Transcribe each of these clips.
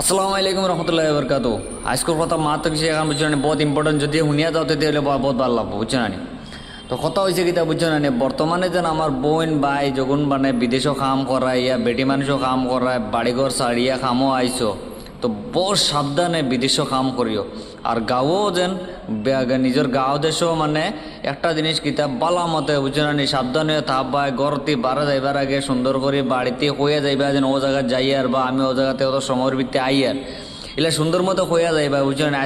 আসসালামু আলাইকুম রহমতুল্লাহি বরকাতু। আজকের কথা মাত্র কিছু এখন বুঝছো না, বহুত ইম্পর্টেন্ট। যদি শুনিয়া যাও তেতে হলে বহুত ভালো লাগবো, বুঝছো না। তো কথা হয়েছে কিতা বুঝছো না, বর্তমানে যেন আমার বোন ভাই যখন মানে বিদেশও কাম করায় ইয়া বেটি মানুষও কাম করায়, বাড়িঘর ছাড়িয়া কামও আইসো, তো বহু সাবধানে বিদেশও কাম করিও। আর গাঁও যেন নিজের গাঁও দেশও মানে একটা জিনিস কিতাব বালা মতে বুঝছো না, সাবধানে থাকবায় গড়তি বারা যাইবার আগে সুন্দর করে বাড়িতে হইয়া যাইবা, যেন ও জায়গায় যাই আর বা আমি ও জায়গাতে অত সময়ের ভিত্তি আই আর এগুলা সুন্দর মতো হইয়া যাইবা, বুঝছো না।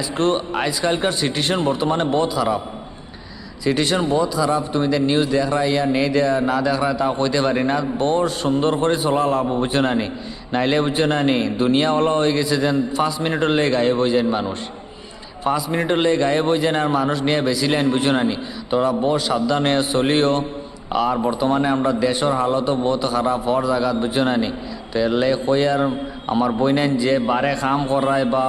আজকালকার সিচুয়েশন বর্তমানে বহুত খারাপ, সিচুয়েশন বহুত খারাপ। তুমি নিউজ দেখ রা ইয়া নেই না দেখ রা তা কইতে পারি না। বহুত সুন্দর করে চলা লাভ, বুঝছো না নি। নাইলে বুঝছো না নি, দুনিয়াওয়ালা হয়ে গেছে যেন 5 মিনিটের লেগে গায়েব হয়ে যায় মানুষ, 5 মিনিটের লেগে গায়েব হয়ে যায় আর মানুষ নিয়ে বেশি লাইন, বুঝছো না নি। তোরা বহুত সাবধান হয়ে চলিও। আর বর্তমানে আমরা দেশের হালতও বহুত খারাপ হওয়ার জায়গা, বুঝছো না নি। তো এর লেগে কই আর আমার বইনেন যে বারে কাম করায় বা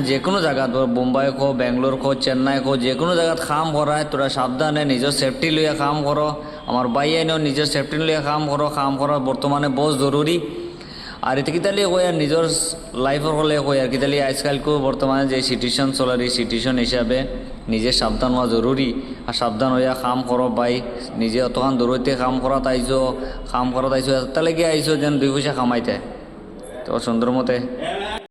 যে কোনো জায়গা, তোর মুম্বাই খো, বেঙ্গলোর খো, চেন্নাই খো, যে কোনো জায়গাত কাম করায় তোরা সাবধানে নিজের সেফটি লইয়া কাম করো। আমার ভাই আইনও নিজের সেফটি লইয়া কাম করো। কাম করা বর্তমানে বহুত জরুরি। আর এতে কিতালি কই আর নিজের লাইফের হলে কই আর কিতালি আজকালকে বর্তমানে যে সিচুয়েশন চলার, এই সিচুয়েশন হিসাবে নিজে সাবধান হওয়া জরুরি। আর সাবধান হইয়া কাম করো ভাই। নিজে অতখান দূরতে কাম করা তাইছো, তাহলে কি আইছো যেন 2 পয়সা কামাইতে, তো সুন্দর মতে